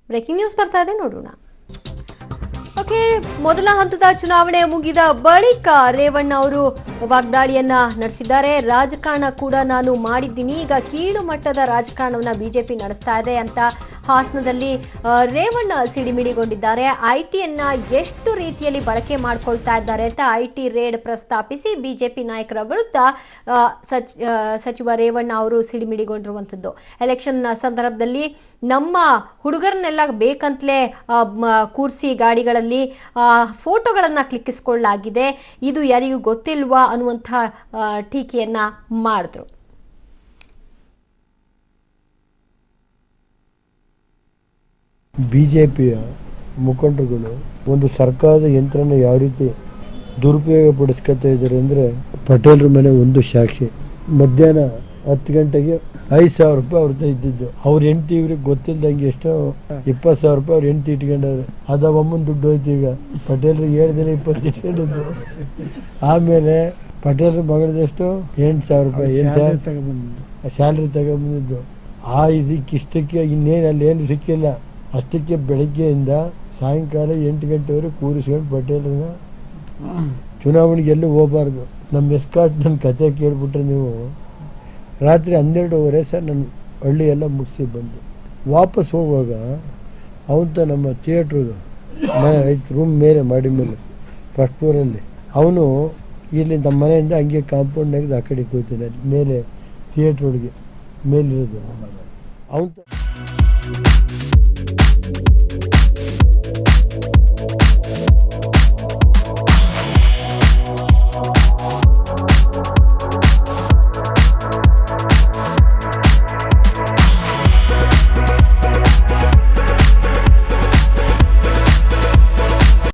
Breaking news ಬರ್ತಾ ಇದೆ, ನೋಡೋಣ. ಓಕೆ, ಮೊದಲ ಹಂತದ ಚುನಾವಣೆ ಮುಗಿದ ಬಳಿಕ ರೇವಣ್ಣ ಅವರು ವಾಗ್ದಾಳಿಯನ್ನ ನಡೆಸಿದ್ದಾರೆ. ರಾಜಕಾರಣ ಕೂಡ ನಾನು ಮಾಡಿದ್ದೀನಿ, ಈಗ ಕೀಳು ಮಟ್ಟದ ರಾಜಕಾರಣವನ್ನ ಬಿಜೆಪಿ ನಡೆಸ್ತಾ ಇದೆ ಅಂತ ಹಾಸನದಲ್ಲಿ ರೇವಣ್ಣ ಸಿಡಿಮಿಡಿಗೊಂಡಿದ್ದಾರೆ. ಐಟಿಯನ್ನ ಎಷ್ಟು ರೀತಿಯಲ್ಲಿ ಬಳಕೆ ಮಾಡ್ಕೊಳ್ತಾ ಇದ್ದಾರೆ ಅಂತ ಐಟಿ ರೇಡ್ ಪ್ರಸ್ತಾಪಿಸಿ ಬಿಜೆಪಿ ನಾಯಕರ ವಿರುದ್ಧ ಸಚಿವ ರೇವಣ್ಣ ಅವರು ಸಿಡಿಮಿಡಿಗೊಂಡಿರುವಂಥದ್ದು. ಎಲೆಕ್ಷನ್ ಸಂದರ್ಭದಲ್ಲಿ ನಮ್ಮ ಹುಡುಗರನ್ನೆಲ್ಲ ಬೇಕಂತಲೇ ಕೂರಿಸಿ ಗಾಡಿಗಳಲ್ಲಿ ಫೋಟೋಗಳನ್ನ ಕ್ಲಿಕ್ಕಿಸಿಕೊಳ್ಳಲಾಗಿದೆ, ಇದು ಯಾರಿಗೂ ಗೊತ್ತಿಲ್ವಾ ಅನ್ನುವಂಥ ಟೀಕೆಯನ್ನ ಮಾಡಿದ್ರು. ಬಿಜೆಪಿಯ ಮುಖಂಡರುಗಳು ಒಂದು ಸರ್ಕಾರದ ಯಂತ್ರನ ಯಾವ ರೀತಿ ದುರುಪಯೋಗ ಪಡಿಸ್ಕೊತಾ ಇದ್ದಾರೆ ಅಂದರೆ, ಪಟೇಲ್ರ ಮನೆ ಒಂದು ಸಾಕ್ಷಿ. ಮಧ್ಯಾಹ್ನ 10 ಗಂಟೆಗೆ 5,000 ರೂಪಾಯಿ ಅವ್ರದ್ದು ಇದ್ದಿದ್ದು, ಅವ್ರ ಹೆಂಡತಿ ಇವ್ರಿಗೆ ಗೊತ್ತಿಲ್ದಂಗೆ ಎಷ್ಟೋ 20,000 ರೂಪಾಯಿ ಅವ್ರ ಹೆಂಡತಿ ಇಟ್ಕೊಂಡವ್ರೆ. ಅದ ಒಮ್ಮನ ದುಡ್ಡು ಹೋಯ್ತು. ಈಗ ಪಟೇಲ್ರಿಗೆ 7 ದಿನ 20 ಇಟ್ಕೊಂಡಿದ್ದು. ಆಮೇಲೆ ಪಟೇಲ್ರ ಮಗಳದೆಷ್ಟು 8,000 ರೂಪಾಯಿ ಸ್ಯಾಲ್ರಿ ತಗೊಂಡ್ಬಂದಿದ್ದು. ಇಷ್ಟಕ್ಕೆ ಇನ್ನೇನು ಅಲ್ಲಿ ಏನು ಸಿಕ್ಕಿಲ್ಲ. ಅಷ್ಟಕ್ಕೆ ಬೆಳಗ್ಗೆಯಿಂದ ಸಾಯಂಕಾಲ 8 ಗಂಟೆವರೆಗೆ ಕೂರಿಸ್ಕೊಂಡು ಪಟೇಲ್ರನ್ನ ಚುನಾವಣೆಗೆ ಎಲ್ಲೂ ಹೋಗಬಾರ್ದು. ನಮ್ಮ ಎಸ್ಕಾಟ್ ನನ್ನ ಕತೆ ಕೇಳ್ಬಿಟ್ರೆ ನೀವು, ರಾತ್ರಿ 12:30 ಸರ್ ನನ್ನ ಹಳ್ಳಿ ಎಲ್ಲ ಮುಗಿಸಿ ಬಂದು ವಾಪಸ್ ಹೋಗುವಾಗ ಅವನು ನಮ್ಮ ಥಿಯೇಟ್ರದು ರೂಮ್ ಮೇಲೆ ಮಾಡಿ ಮೇಲೆ ಫಸ್ಟ್ ಫ್ಲೋರಲ್ಲಿ ಅವನು ಇಲ್ಲಿ ನಮ್ಮ ಮನೆಯಿಂದ ಹಂಗೆ ಕಾಂಪೌಂಡ್ನಾಗ ಆ ಕಡೆ ಕೂತಿದ್ದಾನೆ ಮೇಲೆ ಥಿಯೇಟ್ರ್ ಒಳಗೆ ಮೇಲಿರೋದು ಅವನು.